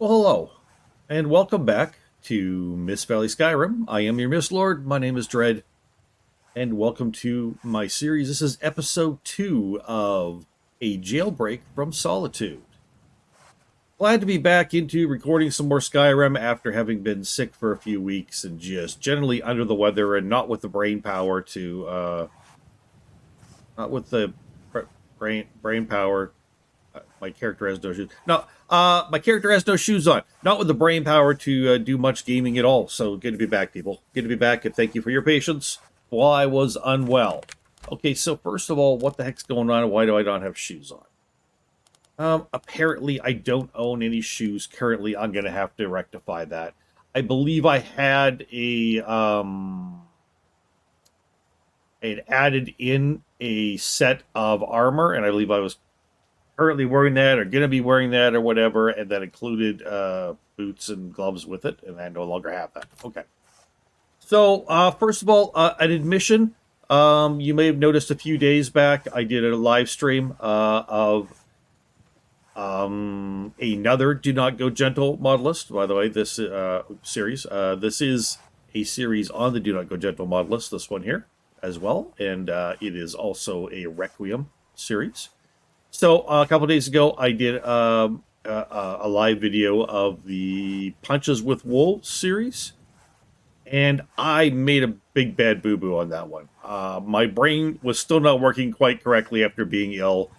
Well, hello, and welcome back to Mist-Valley Skyrim. I am your Mist Lord. My name is Dread, and welcome to my series. This is episode 2 of A Jailbreak from Solitude. Glad to be back into recording some more Skyrim after having been sick for a few weeks and just generally under the weather and not with the brain power to, not with the brain power. My character has no shoes. No, my character has no shoes on. Not with the brain power to do much gaming at all. So good to be back, people. Good to be back, and thank you for your patience while I was unwell. Okay, so first of all, what the heck's going on, and why do I not have shoes on? Apparently, I don't own any shoes currently. I'm going to have to rectify that. I believe I had it added in a set of armor, and I believe I was currently wearing that or going to be wearing that or whatever, and that included boots and gloves with it, and I no longer have that. Okay. So, first of all, an admission. You may have noticed a few days back, I did a live stream of another Do Not Go Gentle modlist. By the way, this series. This is a series on the Do Not Go Gentle modlist, this one here as well, and it is also a Requiem series. So a couple days ago, I did a live video of the Punches with Wolves series, and I made a big bad boo-boo on that one. My brain was still not working quite correctly after being ill,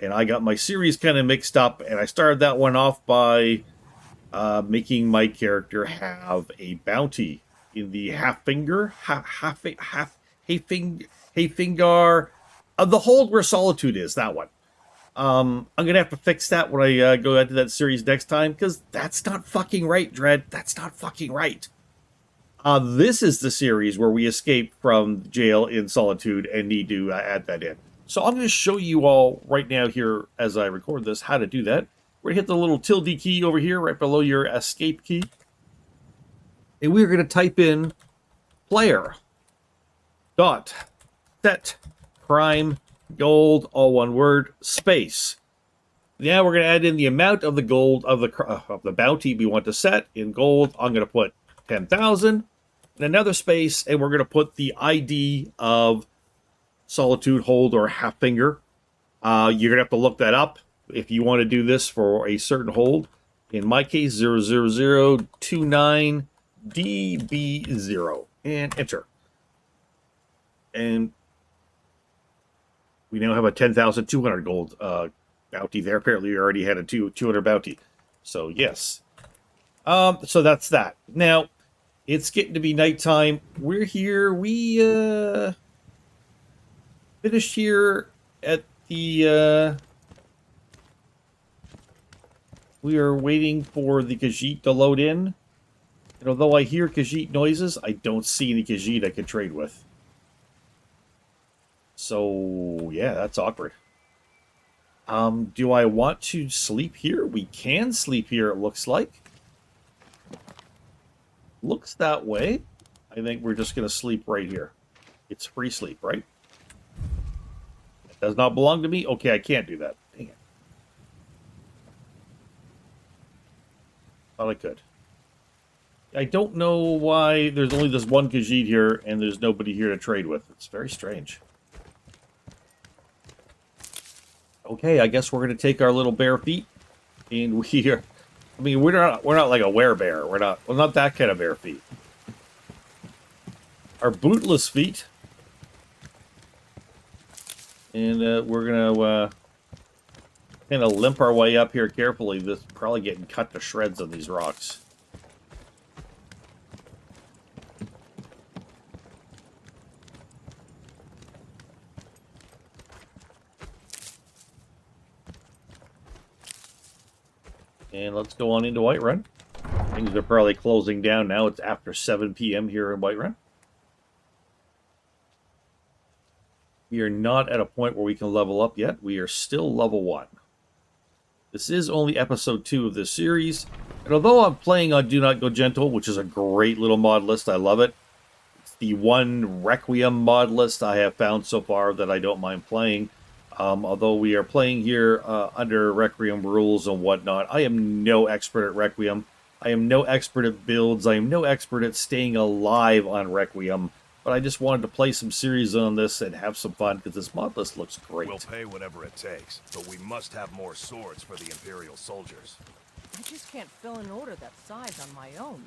and I got my series kind of mixed up, and I started that one off by making my character have a bounty in the Hayfinger of the hold where Solitude is, that one. I'm gonna have to fix that when I go into that series next time, because that's not fucking right, Dread. That's not fucking right. This is the series where we escape from jail in Solitude and need to add that in. So I'm going to show you all right now here as I record this how to do that. We're going to hit the little tilde key over here right below your escape key. And we're going to type in player dot set prime gold, all one word, space. Now we're going to add in the amount of the gold of the bounty we want to set in gold. I'm going to put 10,000 and another space, and we're going to put the ID of Solitude hold or Hayfinger. You're going to have to look that up if you want to do this for a certain hold. In my case, 00029DB0, and enter. And we now have a 10,200 gold bounty there. Apparently, we already had a 200 bounty. So, yes. So that's that. Now, it's getting to be nighttime. We're here. We finished here at the... we are waiting for the Khajiit to load in. And although I hear Khajiit noises, I don't see any Khajiit I can trade with. So, yeah, that's awkward. Do I want to sleep here? We can sleep here, it looks like. Looks that way. I think we're just going to sleep right here. It's free sleep, right? It does not belong to me? Okay, I can't do that. Dang it. Thought I could. I don't know why there's only this one Khajiit here and there's nobody here to trade with. It's very strange. Okay, I guess we're going to take our little bare feet, and we are... I mean, we're not like a werebear. We're not that kind of bare feet. Our bootless feet, and we're gonna kind of limp our way up here carefully. This is probably getting cut to shreds on these rocks. And let's go on into Whiterun. Things are probably closing down now. It's after 7 p.m. here in Whiterun. We are not at a point where we can level up yet. We are still level 1. This is only episode 2 of this series. And although I'm playing on Do Not Go Gentle, which is a great little mod list, I love it. It's the one Requiem mod list I have found so far that I don't mind playing. Although we are playing here under Requiem rules and whatnot, I am no expert at Requiem. I am no expert at builds. I am no expert at staying alive on Requiem. But I just wanted to play some series on this and have some fun because this mod list looks great. We'll pay whatever it takes, but we must have more swords for the Imperial soldiers. I just can't fill an order that size on my own.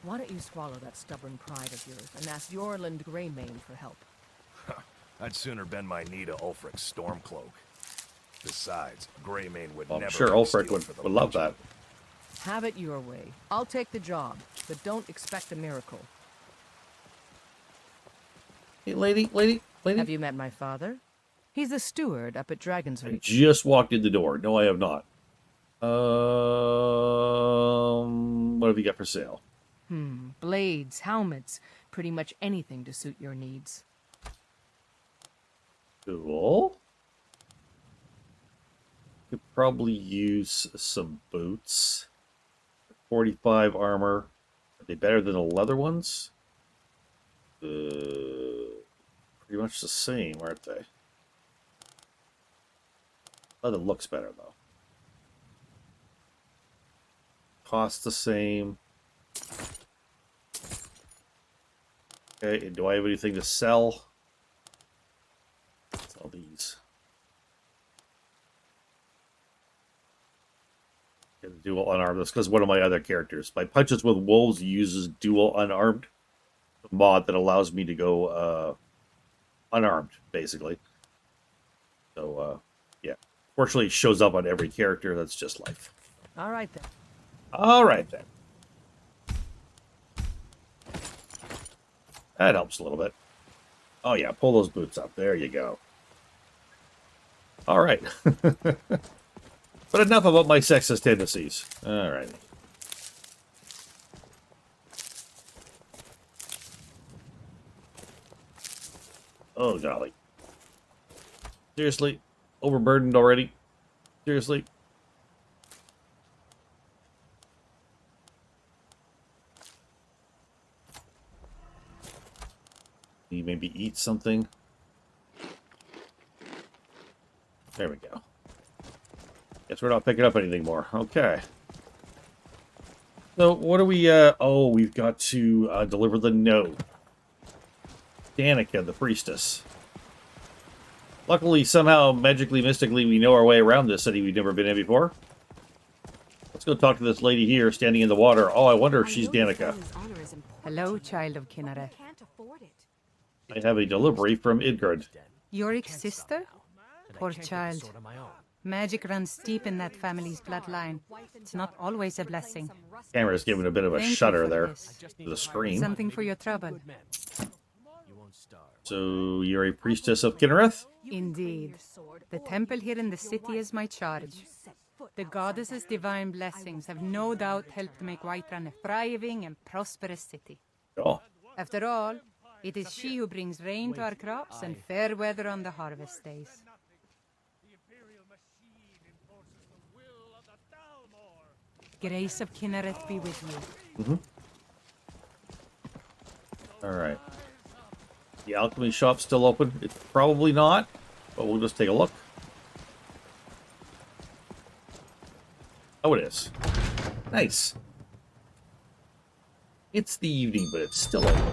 Why don't you swallow that stubborn pride of yours and ask Yorland Greymane for help? I'd sooner bend my knee to Ulfric's Stormcloak. Besides, Greymane would I'm never sure Ulfric would love that. Have it your way. I'll take the job, but don't expect a miracle. Hey, lady. Have you met my father? He's the steward up at Dragon's I Reach. just walked in the door. No, I have not. What have you got for sale? Blades, helmets, pretty much anything to suit your needs. Cool. Could probably use some boots. 45 armor. Are they better than the leather ones? Pretty much the same, aren't they? Leather looks better, though. Cost the same. Okay, and do I have anything to sell? Sell these. Get dual unarmed. That's because one of my other characters. My Punches with Wolves uses dual unarmed. A mod that allows me to go unarmed, basically. So, yeah. Fortunately, it shows up on every character. That's just life. All right, then. All right, then. That helps a little bit. Oh, yeah. Pull those boots up. There you go. All right. But enough about my sexist tendencies. All right. Oh, golly. Seriously? Overburdened already? Seriously? You maybe eat something? There we go. Guess we're not picking up anything more. Okay. So, what do we, oh, we've got to deliver the note. Danica, the priestess. Luckily, somehow, magically, mystically, we know our way around this city we've never been in before. Let's go talk to this lady here standing in the water. Oh, I wonder if she's Danica. Hello, child of Kinneret. I have a delivery from Idgard. Yorick's sister? Poor child. Magic runs deep in that family's bloodline. It's not always a blessing. Camera's giving a bit of a Thank you shudder for there this. to the screen. Something for your trouble. So, you're a priestess of Kinnereth? Indeed. The temple here in the city is my charge. The goddess's divine blessings have no doubt helped make Whiterun a thriving and prosperous city. Oh. After all, it is she who brings rain to our crops and fair weather on the harvest days. Grace of Kinneret be with you. Alright. The alchemy shop's still open? It's probably not, but we'll just take a look. Oh, it is. Nice. It's the evening, but it's still open.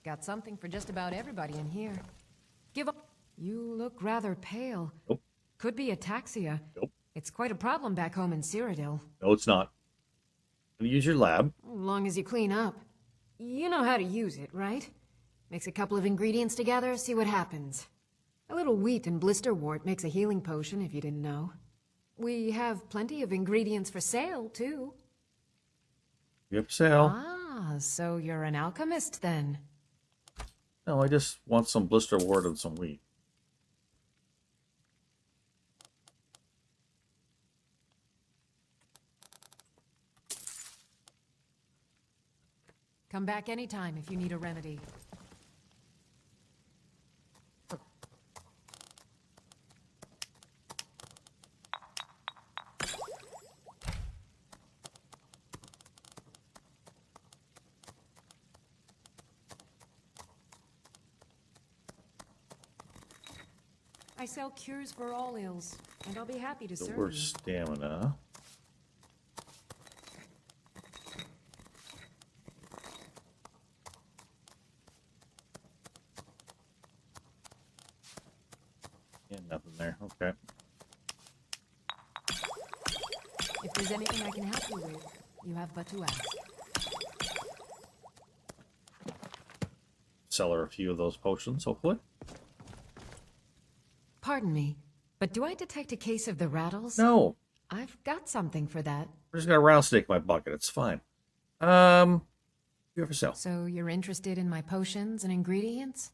Got something for just about everybody in here. Give up. You look rather pale. Nope. Could be ataxia. Nope. It's quite a problem back home in Cyrodiil. No, it's not. Use your lab. As long as you clean up. You know how to use it, right? Mix a couple of ingredients together, see what happens. A little wheat and blisterwort makes a healing potion, if you didn't know. We have plenty of ingredients for sale, too. Yep, sale. Ah, so you're an alchemist, then? No, I just want some blisterwort and some wheat. Come back anytime if you need a remedy. I sell cures for all ills, and I'll be happy to serve Or you. stamina. Yeah, nothing there. Okay. If there's anything I can help you with, you have but to ask. Sell her a few of those potions, hopefully. Pardon me, but do I detect a case of the rattles? No. I've got something for that. I just got a rattlesnake in my bucket. It's fine. You ever sell? So you're interested in my potions and ingredients?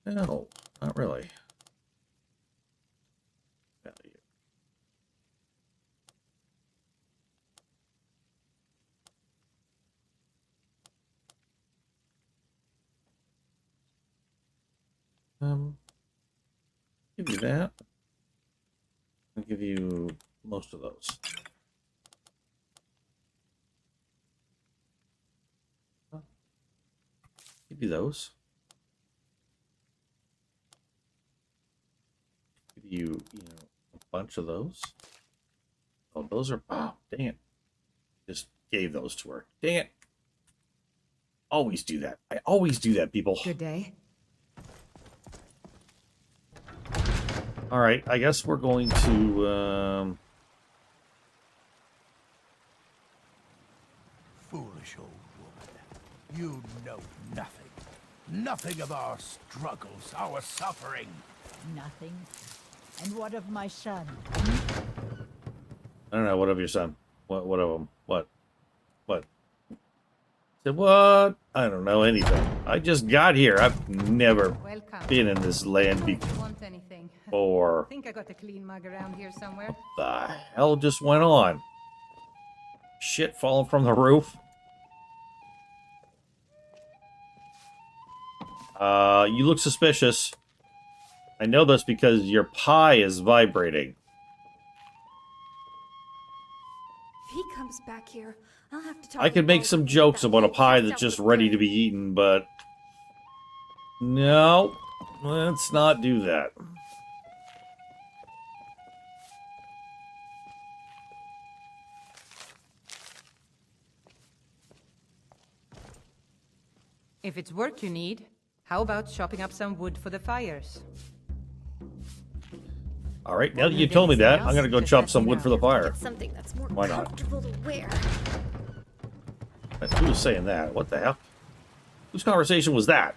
No, not really. Value. Give you that. I'll give you most of those. Give you those. Give you, a bunch of those. Oh, those are, oh, dang it. Just gave those to her. Dang it. Always do that. I always do that, people. Good day. All right, I guess we're going to, Foolish old woman. You know nothing. Nothing of our struggles, our suffering. Nothing. And what of my son? I don't know, what of your son? What of him? What? Said what? I don't know anything. I just got here. I've never Welcome. been in this land Want anything? before. I think I got a clean mug around here somewhere. What the hell just went on? Shit falling from the roof? You look suspicious. I know this because your pie is vibrating. If he comes back here, I'll have to talk. I could make some jokes about a pie that's just ready to be eaten, but no, let's not do that. If it's work you need, how about chopping up some wood for the fires? All right, now that you told me that, I'm gonna go chop some wood for the fire. Get something that's more Why not? comfortable to wear. Who was saying that? What the hell? Whose conversation was that?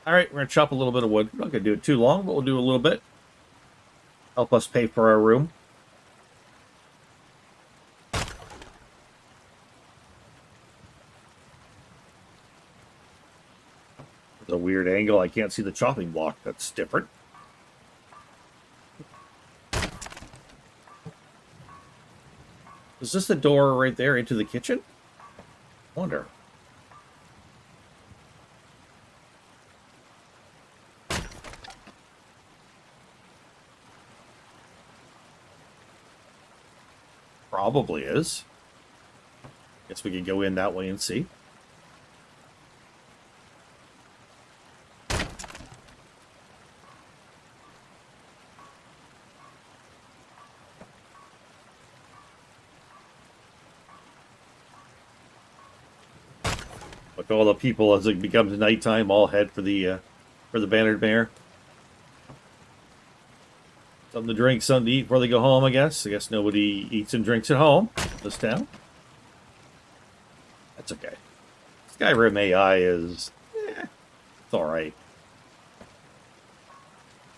All right, we're gonna chop a little bit of wood. We're not gonna do it too long, but we'll do a little bit. Help us pay for our room. It's a weird angle. I can't see the chopping block. That's different. Is this the door right there into the kitchen? Wonder. Probably is. Guess we could go in that way and see. Look, all the people as it becomes nighttime all head for the Bannered Mare. Something to drink, something to eat before they go home, I guess. I guess nobody eats and drinks at home in this town. That's okay. Skyrim AI is... it's alright.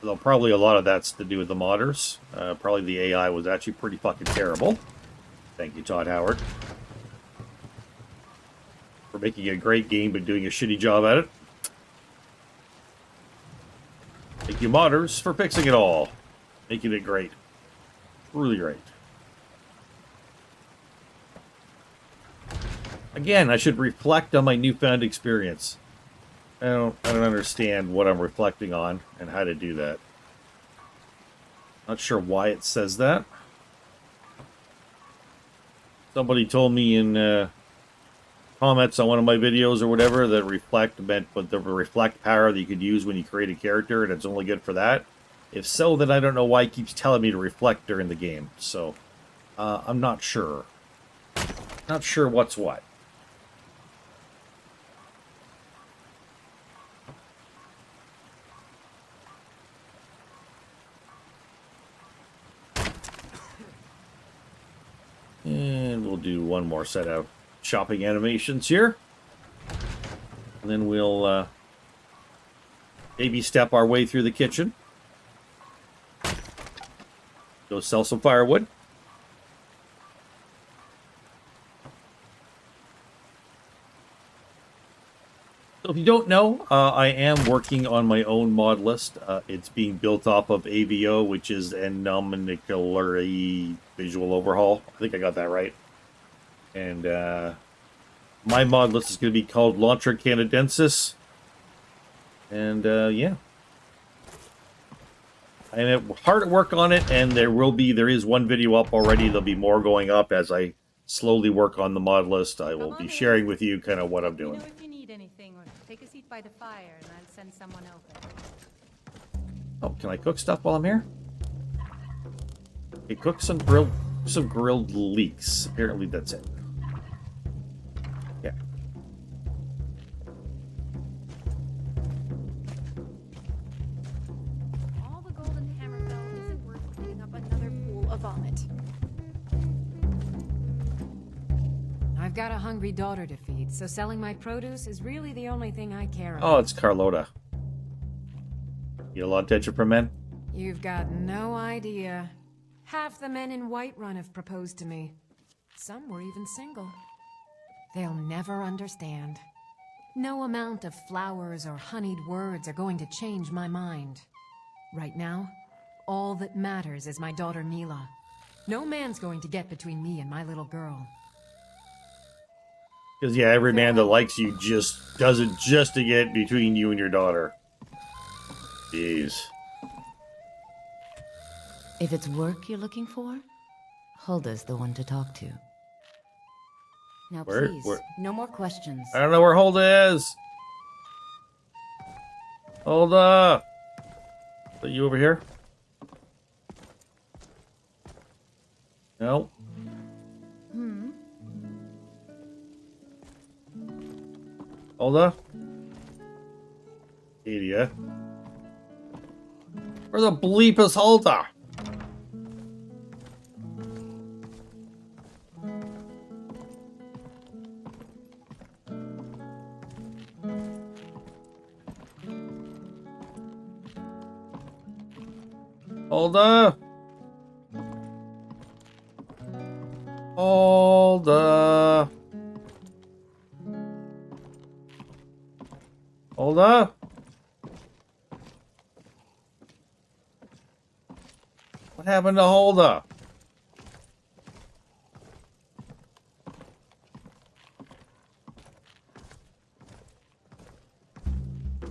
Though probably a lot of that's to do with the modders. Probably the AI was actually pretty fucking terrible. Thank you, Todd Howard. For making a great game but doing a shitty job at it. Thank you, modders, for fixing it all. Making it great. Really great. Again, I should reflect on my newfound experience. I don't understand what I'm reflecting on and how to do that. Not sure why it says that. Somebody told me in comments on one of my videos or whatever that reflect meant but the reflect power that you could use when you create a character and it's only good for that. If so, then I don't know why he keeps telling me to reflect during the game. So I'm not sure. Not sure what's what. And we'll do one more set of shopping animations here. And then we'll maybe step our way through the kitchen. Go sell some firewood. So if you don't know, I am working on my own mod list. It's being built off of AVO, which is Anomaly Visual Overhaul. I think I got that right. And my mod list is going to be called Launcher Canadensis. And yeah. I'm hard at work on it, and there is one video up already. There'll be more going up as I slowly work on the mod list. I will be sharing with you kind of what I'm doing. You know if you need anything, or take a seat by the fire, and I'll send someone over. Oh, can I cook stuff while I'm here? Okay, cook some grilled leeks. Apparently that's it. Yeah. All the golden hammer bell isn't worth cleaning up another pool of vomit. I've got a hungry daughter to feed, so selling my produce is really the only thing I care about. Oh, it's Carlota. You get a lot of attention from men? You've got no idea. Half the men in Whiterun have proposed to me. Some were even single. They'll never understand. No amount of flowers or honeyed words are going to change my mind. Right now, all that matters is my daughter Mila. No man's going to get between me and my little girl. Because, yeah, every man that likes you just does it just to get between you and your daughter. Jeez. If it's work you're looking for, Hulda's the one to talk to. Now please, no more questions. I don't know where Hulda is. Hulda! Are you over here? No. Hulda? Idiot. Where the bleep is Hulda? Hulda? Hulda? Hulda? What happened to Hulda?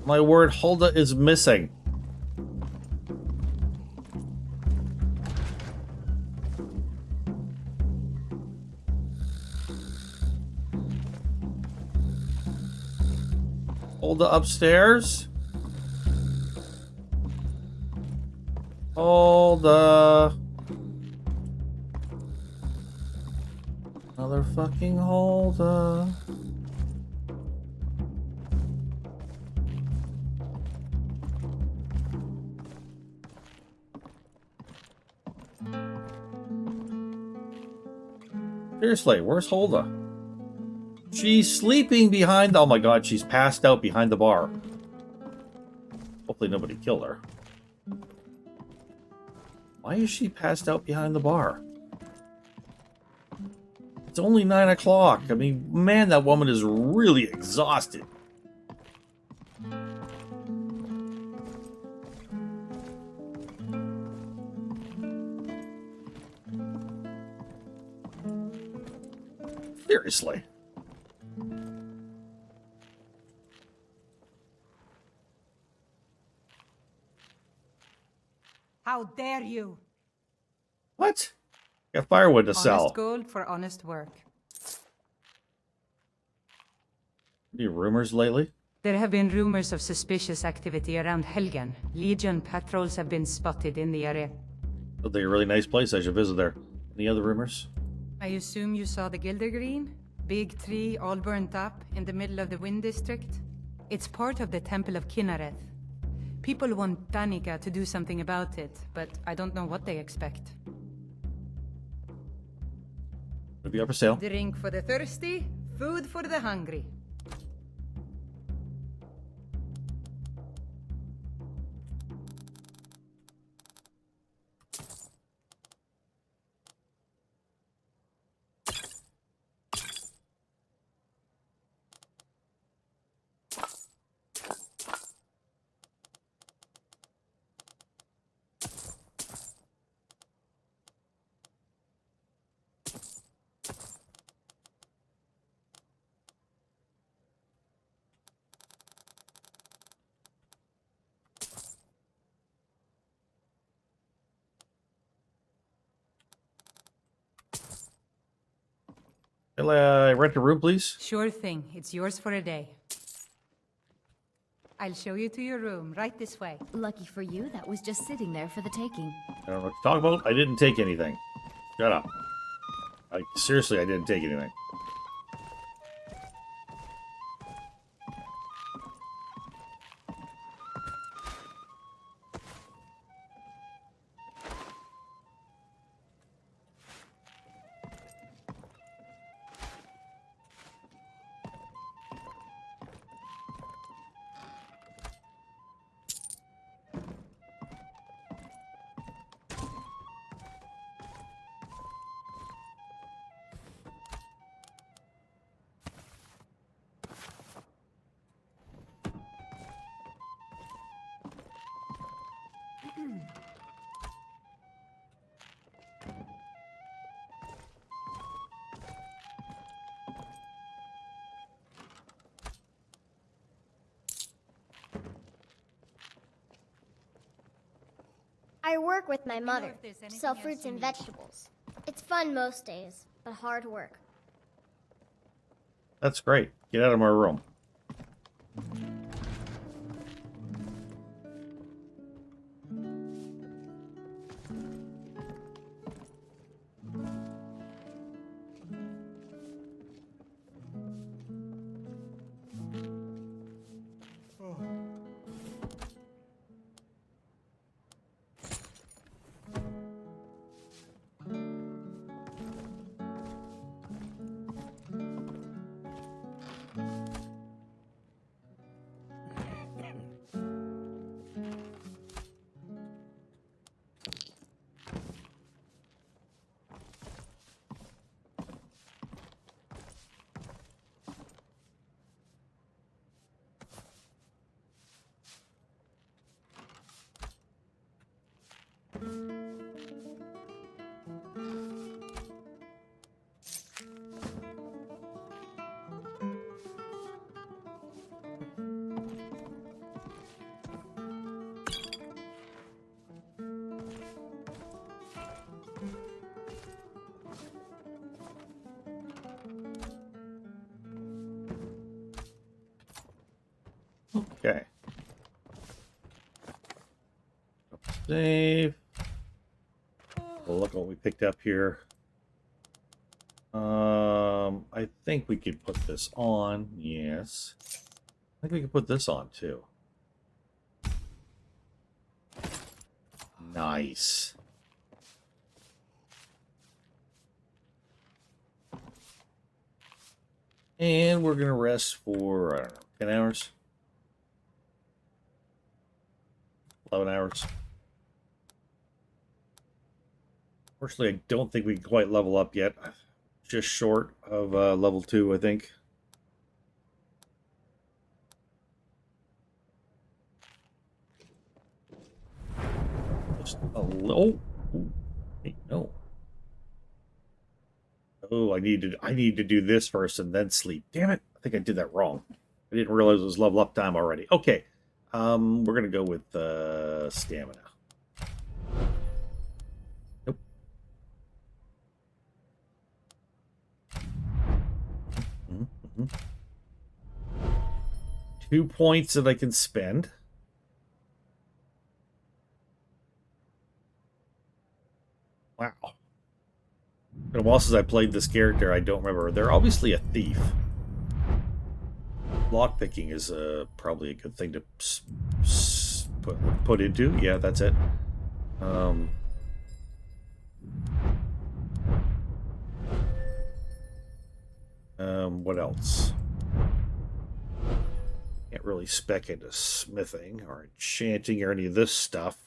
My word, Hulda is missing. Hulda upstairs? Hulda. Another fucking Hulda. Seriously, where's Hulda? She's sleeping behind... Oh my god, she's passed out behind the bar. Hopefully nobody killed her. Why is she passed out behind the bar? It's only 9 o'clock. I mean, man, that woman is really exhausted. Seriously. How dare you? What? Got firewood to Honest sell. gold for honest work. Any rumors lately? There have been rumors of suspicious activity around Helgen. Legion patrols have been spotted in the area. Looked like a really nice place. I should visit there. Any other rumors? I assume you saw the Gildergreen? Big tree, all burnt up, in the middle of the Wind District? It's part of the Temple of Kinnareth. People want Danica to do something about it, but I don't know what they expect. It'll be up for sale. Drink for the thirsty, food for the hungry. Rent a room, please. Sure thing. It's yours for a day. I'll show you to your room, right this way. Lucky for you, that was just sitting there for the taking. I don't know what to talk about. I didn't take anything. Shut up. Seriously, I didn't take anything. I work with my mother, sell fruits and vegetables. It's fun most days, but hard work. That's great. Get out of my room. Okay. Save. Well, look what we picked up here. I think we could put this on. Yes. I think we could put this on too. Nice. And we're gonna rest for, I don't know, 10 hours. 11 hours. Fortunately, I don't think we can quite level up yet. Just short of level 2, I think. Just a little. Oh, wait, no. Oh, I need to do this first and then sleep. Damn it! I think I did that wrong. I didn't realize it was level up time already. Okay. We're gonna go with stamina. Nope. 2 points that I can spend. Wow. Been a while since I played this character. I don't remember. They're obviously a thief. Lockpicking is probably a good thing to put into. Yeah, that's it. What else? Can't really spec into smithing or enchanting or any of this stuff.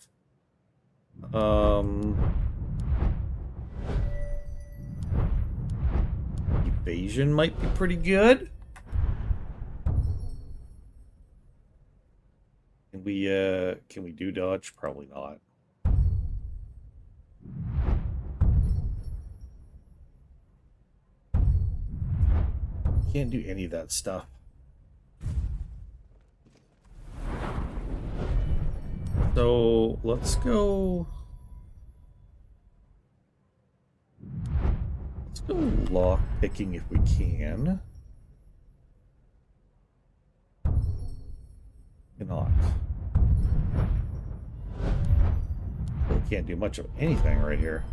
Evasion might be pretty good. Can we do dodge? Probably not. Can't do any of that stuff. So let's go. Let's go lock picking if we can. Cannot. Really can't do much of anything right here.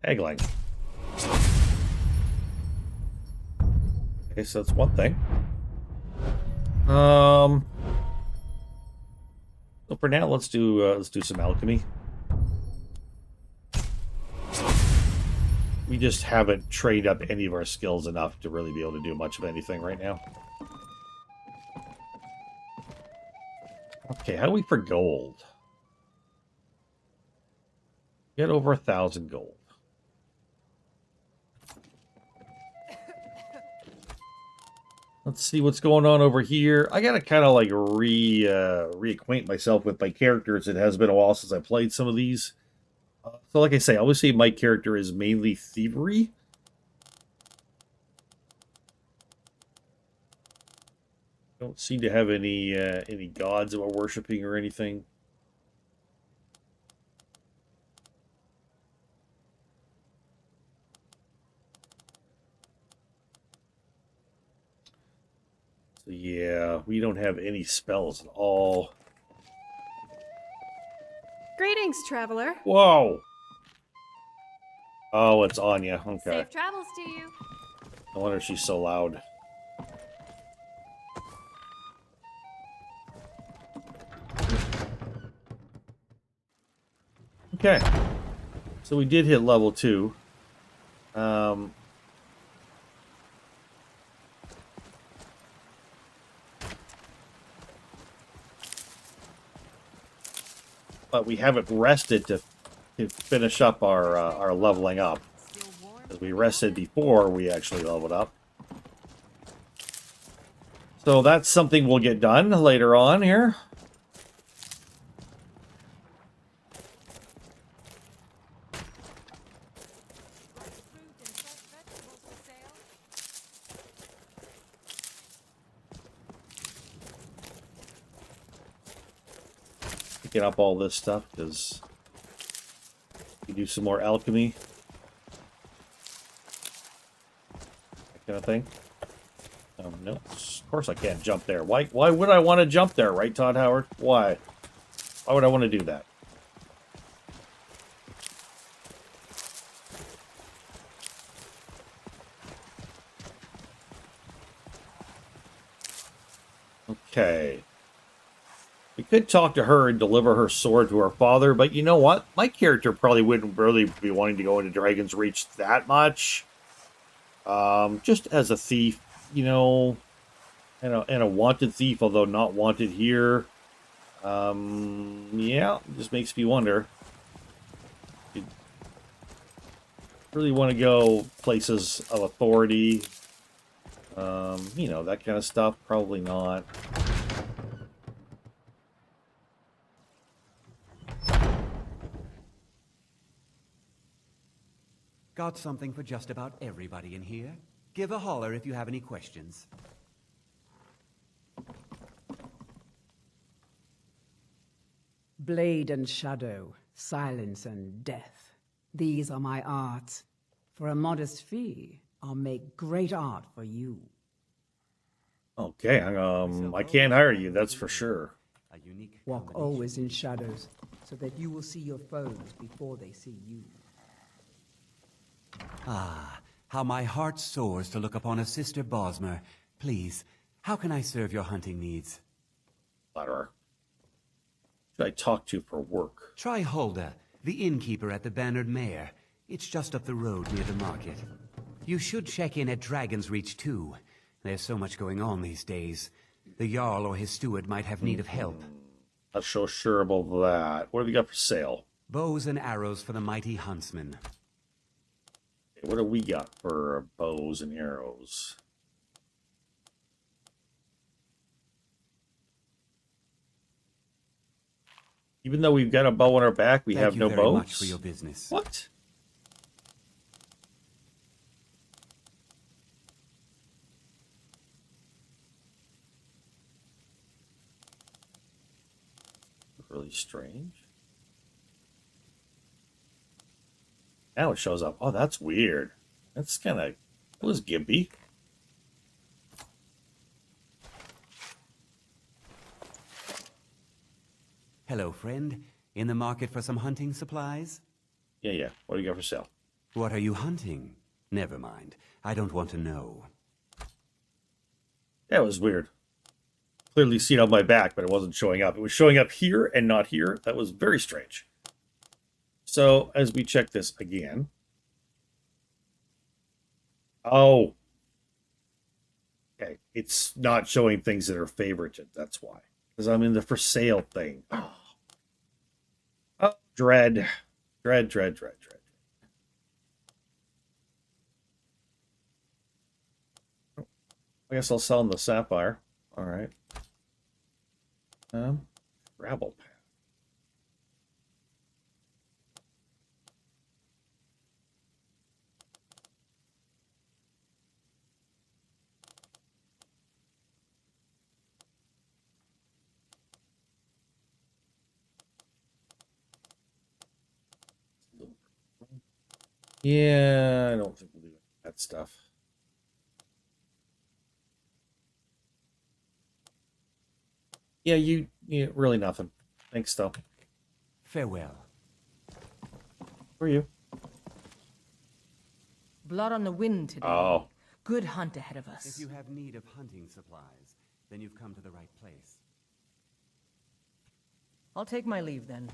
Haggling. Okay, so that's one thing. So for now, let's do some alchemy. We just haven't trained up any of our skills enough to really be able to do much of anything right now. Okay, how do we for gold? Get over 1,000 gold. Let's see what's going on over here. I gotta kind of like reacquaint myself with my characters. It has been a while since I played some of these. So like I say, obviously my character is mainly thievery. Don't seem to have any gods that we're worshiping or anything. So yeah, we don't have any spells at all. Greetings, traveler. Whoa! Oh, it's Anya. Okay. Safe travels to you. No wonder she's so loud. Okay. So we did hit level 2. But we haven't rested to finish up our leveling up. Because we rested before we actually leveled up. So that's something we'll get done later on here. Picking up all this stuff because we do some more alchemy. That kind of thing. No, of course I can't jump there. Why would I want to jump there, right, Todd Howard? Why? Why would I want to do that? Okay. We could talk to her and deliver her sword to her father, but you know what? My character probably wouldn't really be wanting to go into Dragon's Reach that much. Just as a thief, you know, and a wanted thief, although not wanted here. Yeah, it just makes me wonder. You really want to go places of authority, you know, that kind of stuff. Probably not. Got something for just about everybody in here. Give a holler if you have any questions. Blade and shadow, silence and death. These are my arts. For a modest fee, I'll make great art for you. Okay, I can't hire you, that's for sure. Walk always in shadows, so that you will see your foes before they see you. Ah, how my heart soars to look upon a Sister Bosmer. Please, how can I serve your hunting needs? Flatterer. Should I talk to for work? Try Hulda, the innkeeper at the Bannered Mare. It's just up the road near the market. You should check in at Dragon's Reach too. There's so much going on these days. The Jarl or his steward might have need of help. Not so sure about that. What have you got for sale? Bows and arrows for the mighty huntsman. What do we got for bows and arrows? Even though we've got a bow on our back, we have no bows? Thank you very much for your business. What? Really strange. Now it shows up. Oh, that's weird. That's kind of... It was gimpy. Hello, friend. In the market for some hunting supplies? Yeah. What do you got for sale? What are you hunting? Never mind. I don't want to know. That was weird. Clearly seen on my back, but it wasn't showing up. It was showing up here and not here. That was very strange. So, as we check this again... Oh. Okay, it's not showing things that are favorited. That's why. Because I'm in the for sale thing. Oh, dread. Dread. I guess I'll sell him the sapphire. All right. Gravel path. Yeah, I don't think we'll do that stuff. Yeah, really nothing. Thanks, though. Farewell. Who are you? Blood on the wind today. Oh. Good hunt ahead of us. If you have need of hunting supplies, then you've come to the right place. I'll take my leave then.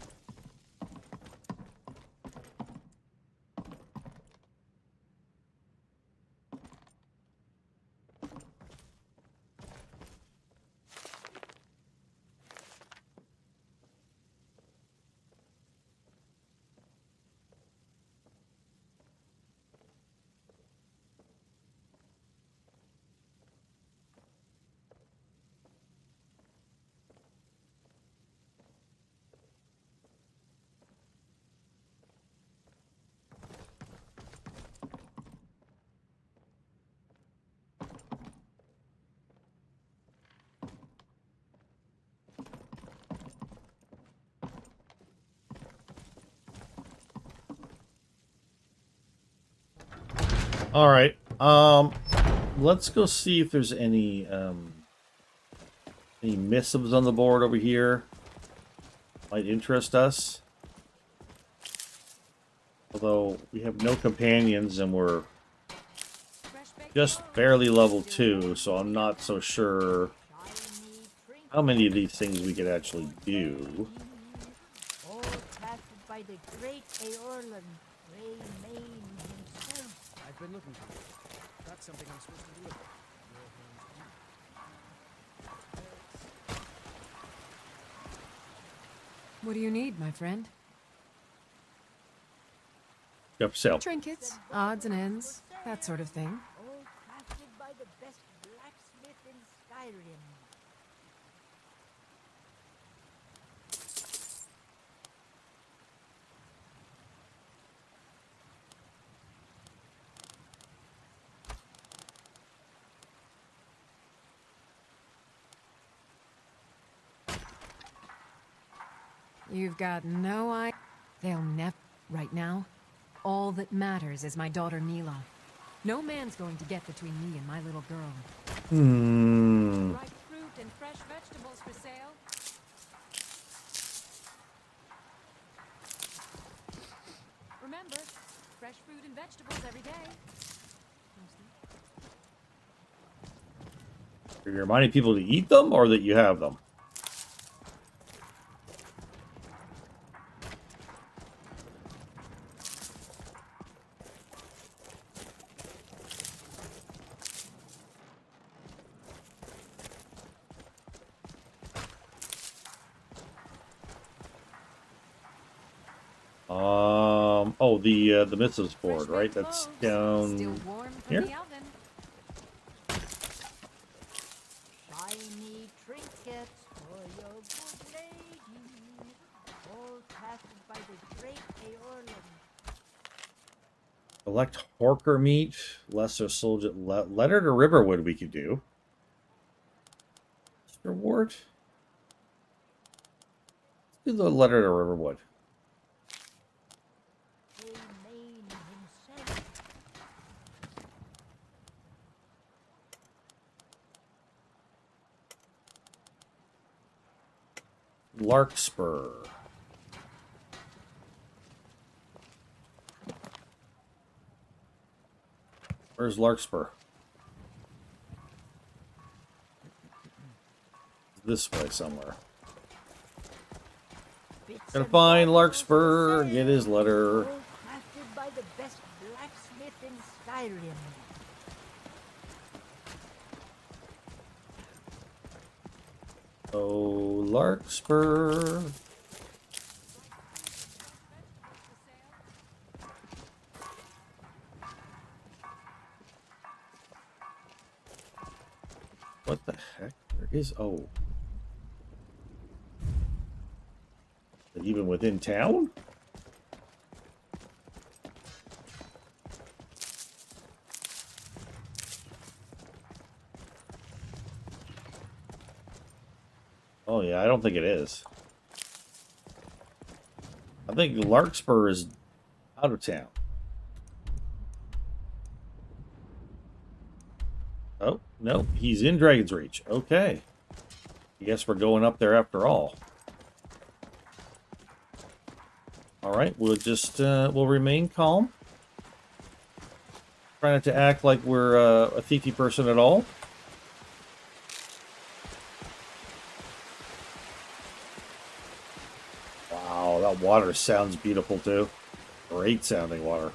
All right. Let's go see if there's any missives on the board over here. Might interest us. Although we have no companions and we're just barely level 2, so I'm not so sure how many of these things we could actually do. All crafted by the great Aorlan, Grey Mane himself. I've been looking for you. That's something I'm supposed to do with it. What do you need, my friend? Got for sale. Trinkets, odds and ends, that sort of thing. All crafted by the best blacksmith in Skyrim. You've got no idea. They'll never. Right now, all that matters is my daughter Mila. No man's going to get between me and my little girl. Ripe fruit and fresh vegetables for sale. Remember, fresh fruit and vegetables every day. Are you reminding people to eat them or that you have them? Oh, the missives board, right? That's down here. Shiny trinkets for your good lady, all crafted by the great Aorlan. Collect horker meat, lesser soldier, lettered or riverwood we could do. Reward. Let's do the lettered or riverwood. Larkspur. Where's Larkspur? This way somewhere. Gonna find Larkspur, get his letter. Crafted by the best blacksmith in Skyrim. Oh, Larkspur. What the heck? There is... Oh. Is it even within town? Oh yeah, I don't think it is. I think Larkspur is out of town. Oh, no, he's in Dragon's Reach. Okay. I guess we're going up there after all. Alright, we'll just, we'll remain calm. Try not to act like we're a thiefy person at all. Wow, that water sounds beautiful too. Great sounding water.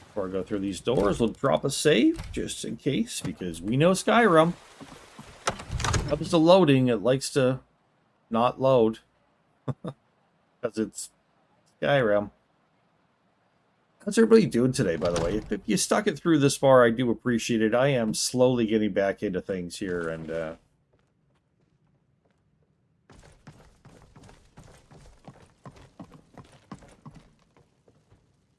Before I go through these doors, we'll drop a save, just in case, because we know Skyrim. Comes to loading, it likes to not load. Because it's Skyrim. How's everybody doing today, by the way? If you stuck it through this far, I do appreciate it. I am slowly getting back into things here, and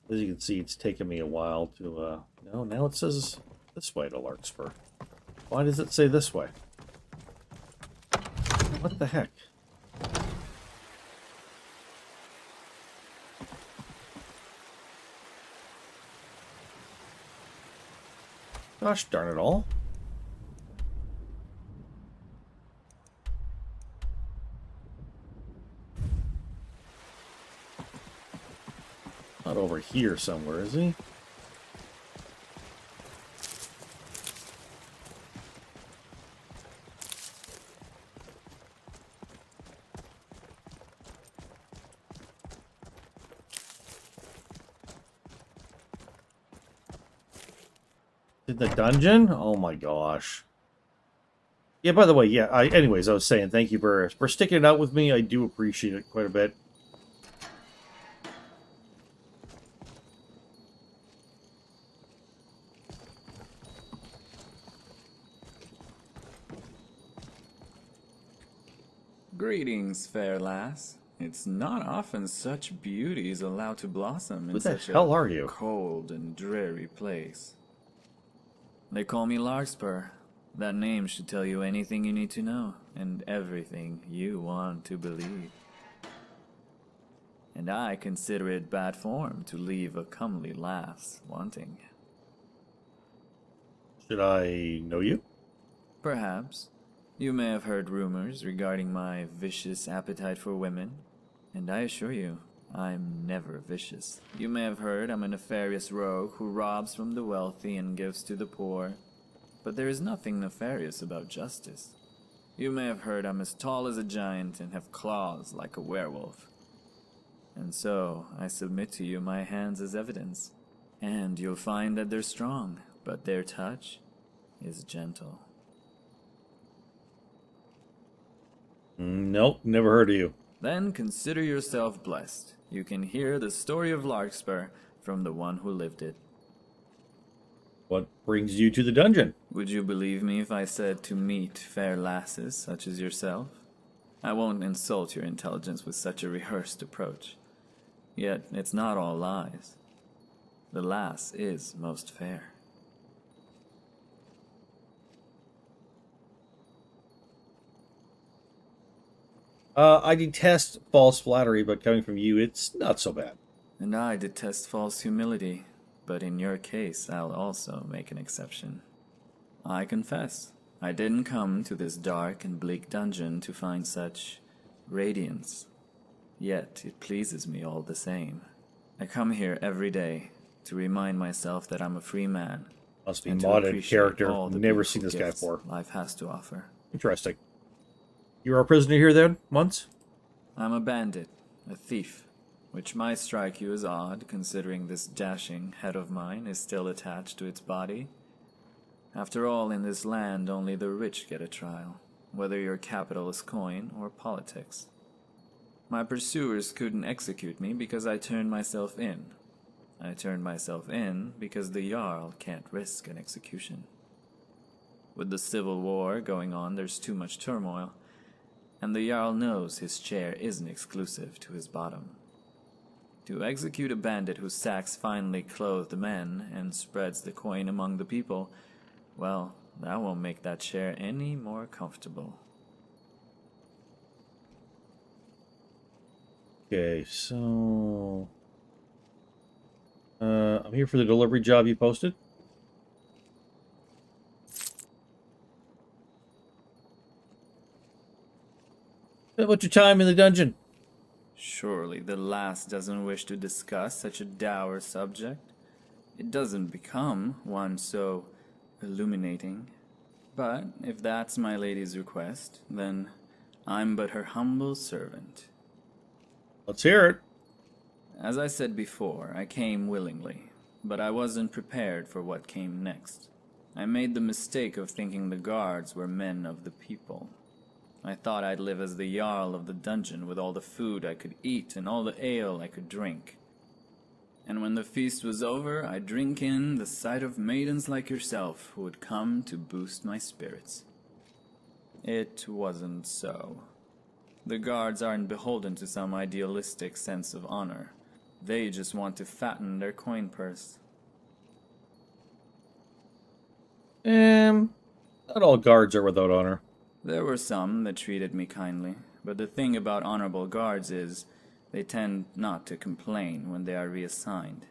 as you can see, it's taken me a while to, no, now it says this way to Larkspur. Why does it say this way? What the heck? Gosh darn it all. Not over here somewhere, is he? In the dungeon? Oh my gosh. Yeah, by the way, yeah, anyways, I was saying thank you for sticking it out with me. I do appreciate it quite a bit. Greetings, fair lass. It's not often such beauty is allowed to blossom in such a you? cold and dreary place. They call me Larkspur, That name should tell you anything you need to know, and everything you want to believe. And I consider it bad form to leave a comely lass wanting. Should I know you? Perhaps. You may have heard rumors regarding my vicious appetite for women, and I assure you, I'm never vicious. You may have heard I'm a nefarious rogue who robs from the wealthy and gives to the poor, but there is nothing nefarious about justice. You may have heard I'm as tall as a giant and have claws like a werewolf. And so, I submit to you my hands as evidence, and you'll find that they're strong, but their touch is gentle. Nope, never heard of you. Then consider yourself blessed. You can hear the story of Larkspur from the one who lived it. What brings you to the dungeon? Would you believe me if I said to meet fair lasses such as yourself? I won't insult your intelligence with such a rehearsed approach. Yet it's not all lies. The lass is most fair. I detest false flattery, but coming from you, it's not so bad. And I detest false humility, but in your case, I'll also make an exception. I confess, I didn't come to this dark and bleak dungeon to find such radiance. Yet it pleases me all the same. I come here every day to remind myself that I'm a free man. Must be modded character. Never seen this guy gifts before. Life has to offer. Interesting. You are a prisoner here then, once? I'm a bandit, a thief, which might strike you as odd, considering this dashing head of mine is still attached to its body. After all, in this land, only the rich get a trial, whether your capital is coin or politics. My pursuers couldn't execute me because I turned myself in. I turned myself in because the Jarl can't risk an execution. With the civil war going on, there's too much turmoil, and the Jarl knows his chair isn't exclusive to his bottom. To execute a bandit who sacks finely clothed men and spreads the coin among the people, well, that won't make that chair any more comfortable. Okay, so... I'm here for the delivery job you posted. What's your time in the dungeon? Surely the lass doesn't wish to discuss such a dour subject. It doesn't become one so illuminating. But if that's my lady's request, then I'm but her humble servant. Let's hear it. As I said before, I came willingly, but I wasn't prepared for what came next. I made the mistake of thinking the guards were men of the people. I thought I'd live as the Jarl of the dungeon with all the food I could eat and all the ale I could drink. And when the feast was over, I'd drink in the sight of maidens like yourself who would come to boost my spirits. It wasn't so. The guards aren't beholden to some idealistic sense of honor. They just want to fatten their coin purse. Not all guards are without honor. There were some that treated me kindly, but the thing about honorable guards is they tend not to complain when they are reassigned.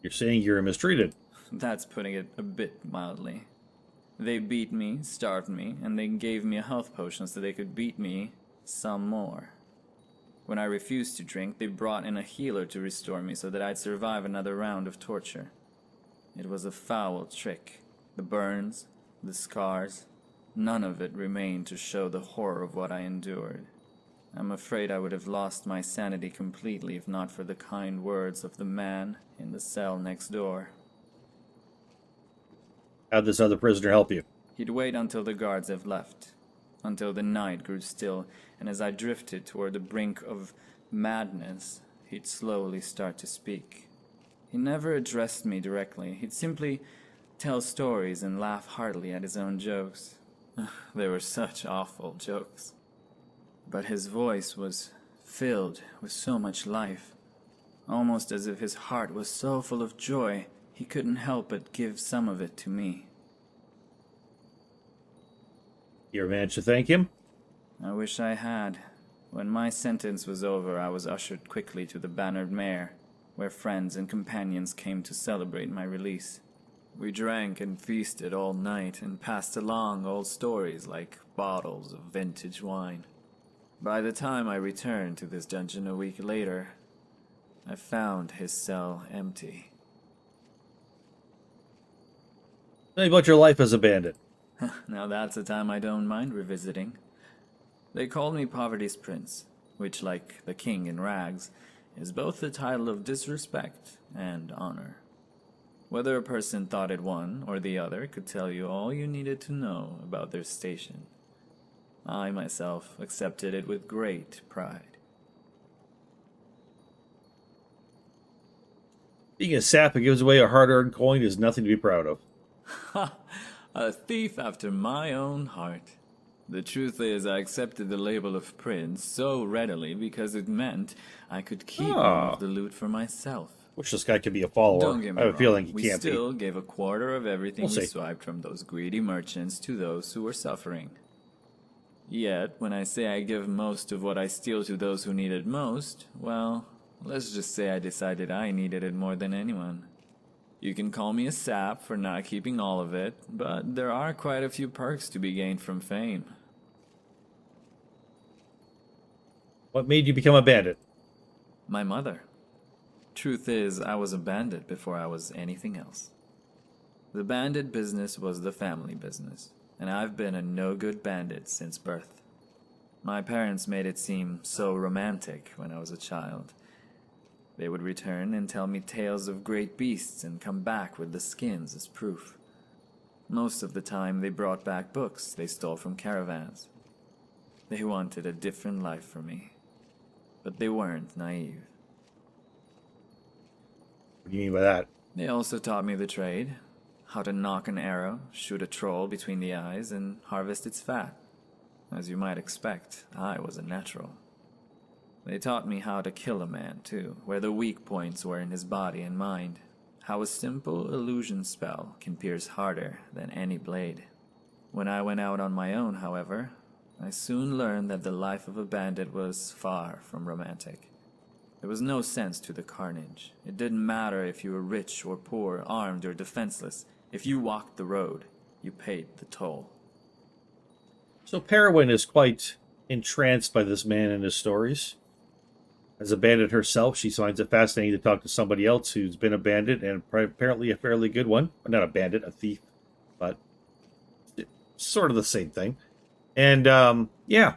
You're saying you're mistreated? That's putting it a bit mildly. They beat me, starved me, and they gave me a health potion so they could beat me some more. When I refused to drink, they brought in a healer to restore me so that I'd survive another round of torture. It was a foul trick. The burns, the scars, none of it remained to show the horror of what I endured. I'm afraid I would have lost my sanity completely if not for the kind words of the man in the cell next door. How'd this other prisoner help you? He'd wait until the guards have left, until the night grew still, and as I drifted toward the brink of madness, he'd slowly start to speak. He never addressed me directly. He'd simply tell stories and laugh heartily at his own jokes. They were such awful jokes. But his voice was filled with so much life, almost as if his heart was so full of joy he couldn't help but give some of it to me. You ever managed to thank him? I wish I had. When my sentence was over, I was ushered quickly to the Bannered Mare, where friends and companions came to celebrate my release. We drank and feasted all night and passed along old stories like bottles of vintage wine. By the time I returned to this dungeon a week later, I found his cell empty. Tell me about your life as a bandit. Now that's a time I don't mind revisiting. They called me Poverty's Prince, which, like the king in rags, is both the title of disrespect and honor. Whether a person thought it one or the other could tell you all you needed to know about their station. I myself accepted it with great pride. Being a sap who gives away a hard-earned coin is nothing to be proud of. Ha! A thief after my own heart. The truth is, I accepted the label of prince so readily because it meant I could keep all of the loot for myself. Wish this guy could be a follower. Don't get me I have a feeling he we can't be. We still gave a quarter of everything We'll we see. swiped from those greedy merchants to those who were suffering. Yet, when I say I give most of what I steal to those who need it most, well, let's just say I decided I needed it more than anyone. You can call me a sap for not keeping all of it, but there are quite a few perks to be gained from fame. What made you become a bandit? My mother. Truth is, I was a bandit before I was anything else. The bandit business was the family business, and I've been a no-good bandit since birth. My parents made it seem so romantic when I was a child. They would return and tell me tales of great beasts and come back with the skins as proof. Most of the time they brought back books they stole from caravans. They wanted a different life for me, but they weren't naive. What do you mean by that? They also taught me the trade, how to knock an arrow, shoot a troll between the eyes, and harvest its fat. As you might expect, I was a natural. They taught me how to kill a man, too, where the weak points were in his body and mind. How a simple illusion spell can pierce harder than any blade. When I went out on my own, however, I soon learned that the life of a bandit was far from romantic. There was no sense to the carnage. It didn't matter if you were rich or poor, armed or defenseless. If you walked the road, you paid the toll. So Perwin is quite entranced by this man and his stories. As a bandit herself, she finds it fascinating to talk to somebody else who's been a bandit, and apparently a fairly good one. Well, not a bandit, a thief, but sort of the same thing. And yeah.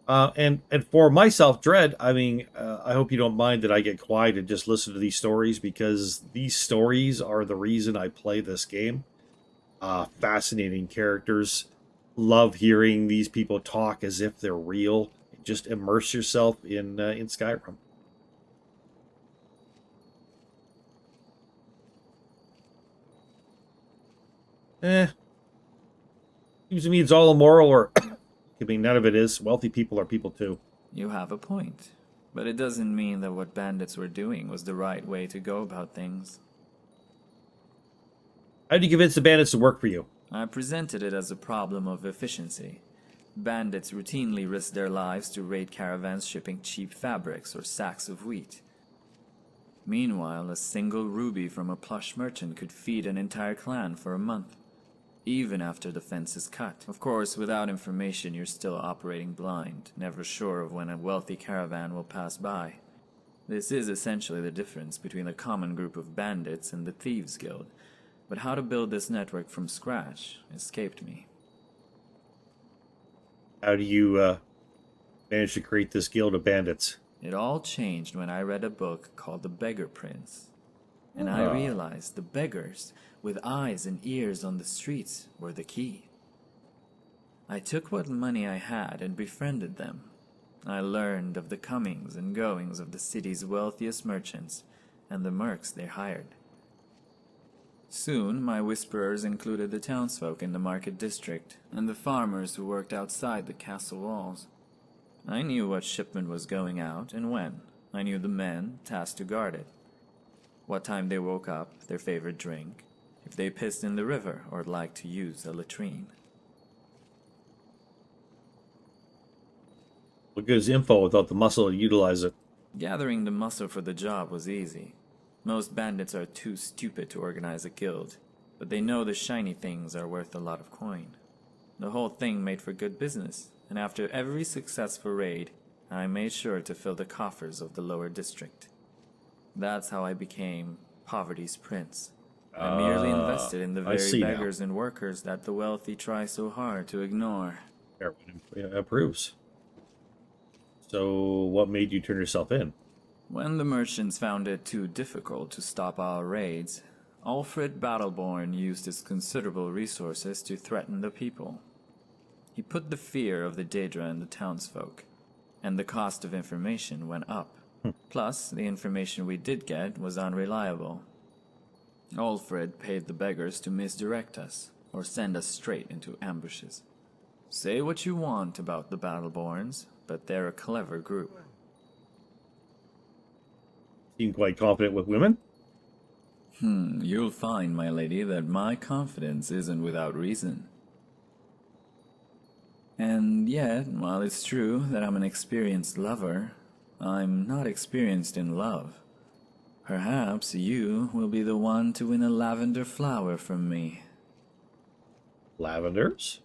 And for myself, Dread, I mean, I hope you don't mind that I get quiet and just listen to these stories, because these stories are the reason I play this game. Fascinating characters. Love hearing these people talk as if they're real. Just immerse yourself in Skyrim. Seems to me it's all immoral, or I mean, none of it is. Wealthy people are people too. You have a point, but it doesn't mean that what bandits were doing was the right way to go about things. How do you convince the bandits to work for you? I presented it as a problem of efficiency. Bandits routinely risk their lives to raid caravans shipping cheap fabrics or sacks of wheat. Meanwhile, a single ruby from a plush merchant could feed an entire clan for a month, even after the fence is cut. Of course, without information, you're still operating blind, never sure of when a wealthy caravan will pass by. This is essentially the difference between the common group of bandits and the Thieves' Guild, but how to build this network from scratch escaped me. How do you manage to create this guild of bandits? It all changed when I read a book called The Beggar Prince. And I realized the beggars, with eyes and ears on the streets, were the key. I took what money I had and befriended them. I learned of the comings and goings of the city's wealthiest merchants and the mercs they hired. Soon, my whisperers included the townsfolk in the market district and the farmers who worked outside the castle walls. I knew what shipment was going out and when. I knew the men tasked to guard it, what time they woke up, their favorite drink, if they pissed in the river or liked to use a latrine. What good is info without the muscle to utilize it? Gathering the muscle for the job was easy. Most bandits are too stupid to organize a guild, but they know the shiny things are worth a lot of coin. The whole thing made for good business, and after every successful raid, I made sure to fill the coffers of the lower district. That's how I became Poverty's Prince. I merely invested in the very beggars and workers that the wealthy try so hard to ignore. Everyone approves. So, what made you turn yourself in? When the merchants found it too difficult to stop our raids, Alfred Battleborn used his considerable resources to threaten the people. He put the fear of the Daedra in the townsfolk, and the cost of information went up. Plus, the information we did get was unreliable. Alfred paid the beggars to misdirect us, or send us straight into ambushes. Say what you want about the Battleborns, but they're a clever group. Seem quite confident with women? You'll find, my lady, that my confidence isn't without reason. And yet, while it's true that I'm an experienced lover, I'm not experienced in love. Perhaps you will be the one to win a lavender flower from me. Lavenders?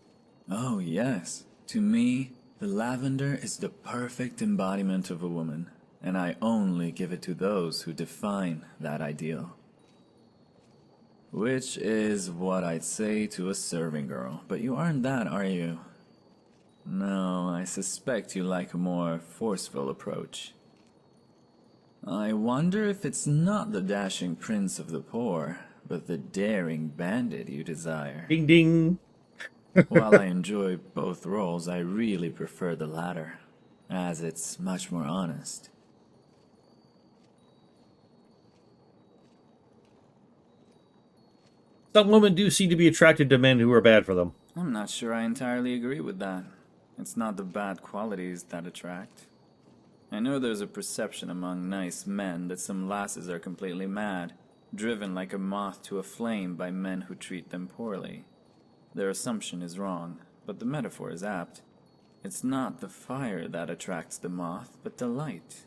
Oh, yes. To me, the lavender is the perfect embodiment of a woman, and I only give it to those who define that ideal. Which is what I'd say to a serving girl, but you aren't that, are you? No, I suspect you like a more forceful approach. I wonder if it's not the dashing prince of the poor, but the daring bandit you desire. Ding ding! While I enjoy both roles, I really prefer the latter, as it's much more honest. Some women do seem to be attracted to men who are bad for them. I'm not sure I entirely agree with that. It's not the bad qualities that attract. I know there's a perception among nice men that some lasses are completely mad, driven like a moth to a flame by men who treat them poorly. Their assumption is wrong, but the metaphor is apt. It's not the fire that attracts the moth, but the light.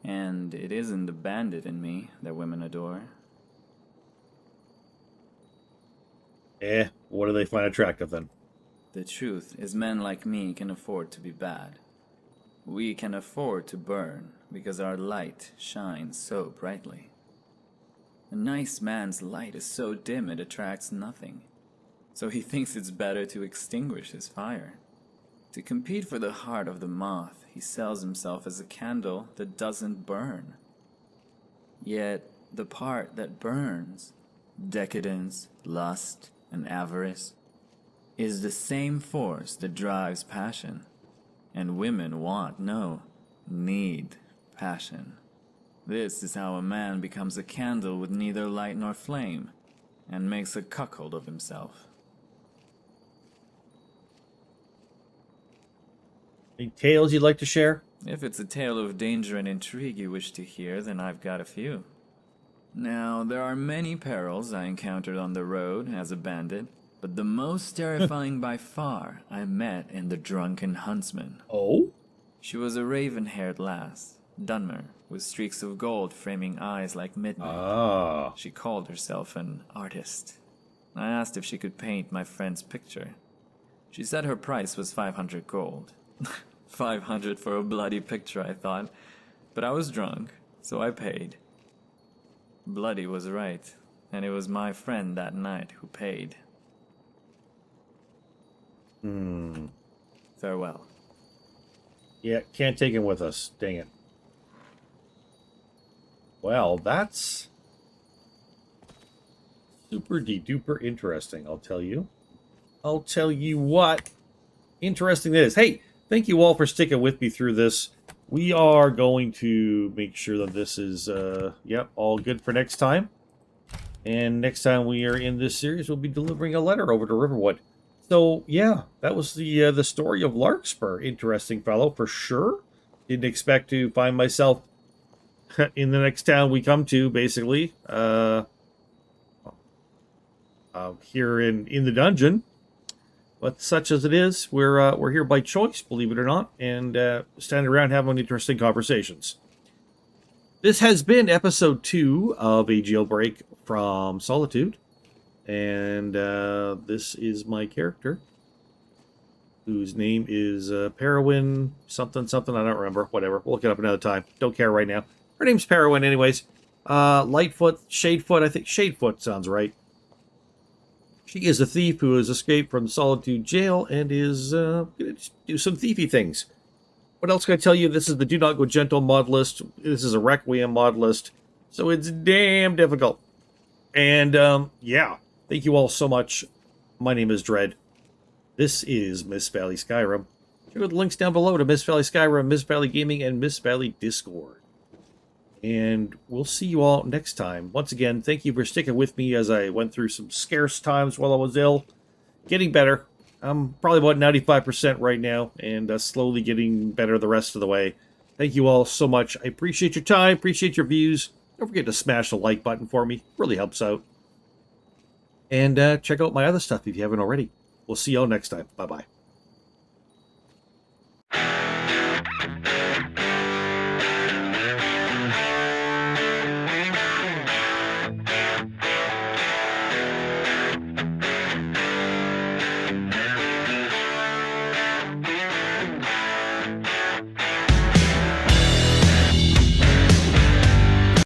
And it isn't the bandit in me that women adore. What do they find attractive then? The truth is men like me can afford to be bad. We can afford to burn because our light shines so brightly. A nice man's light is so dim it attracts nothing. So he thinks it's better to extinguish his fire. To compete for the heart of the moth, he sells himself as a candle that doesn't burn. Yet the part that burns, decadence, lust, and avarice, is the same force that drives passion. And women want, no, need passion. This is how a man becomes a candle with neither light nor flame, and makes a cuckold of himself. Any tales you'd like to share? If it's a tale of danger and intrigue you wish to hear, then I've got a few. Now, there are many perils I encountered on the road as a bandit, but the most terrifying by far I met in the Drunken Huntsman. Oh? She was a raven-haired lass, Dunmer, with streaks of gold framing eyes like midnight. Ah. She called herself an artist. I asked if she could paint my friend's picture. She said her price was 500 gold. 500 for a bloody picture, I thought, but I was drunk, so I paid. Bloody was right, and it was my friend that night who paid. Farewell. Yeah, can't take him with us. Dang it. Well, that's super-de-duper interesting, I'll tell you. I'll tell you what interesting that is. Hey, thank you all for sticking with me through this. We are going to make sure that this is, all good for next time. And next time we are in this series, we'll be delivering a letter over to Riverwood. So, yeah, that was the story of Larkspur. Interesting fellow, for sure. Didn't expect to find myself in the next town we come to, basically. Here in the dungeon. But such as it is, we're here by choice, believe it or not, and standing around having interesting conversations. This has been episode 2 of a jailbreak from Solitude, and this is my character, whose name is Perowin something something. I don't remember. Whatever. We'll look it up another time. Don't care right now. Her name's Perowin, anyways. Lightfoot, Shadefoot. I think Shadefoot sounds right. She is a thief who has escaped from Solitude jail and is going to do some thiefy things. What else can I tell you? This is the Do Not Go Gentle mod list. This is a Requiem mod list. So it's damn difficult. And, yeah. Thank you all so much. My name is Dread. This is Mist-Valley Skyrim. Check out the links down below to Mist-Valley Skyrim, Mist-Valley Gaming, and Mist-Valley Discord. And we'll see you all next time. Once again, thank you for sticking with me as I went through some scarce times while I was ill. Getting better. I'm probably about 95% right now, and slowly getting better the rest of the way. Thank you all so much. I appreciate your time, appreciate your views. Don't forget to smash the like button for me. It really helps out. And check out my other stuff if you haven't already. We'll see y'all next time. Bye-bye.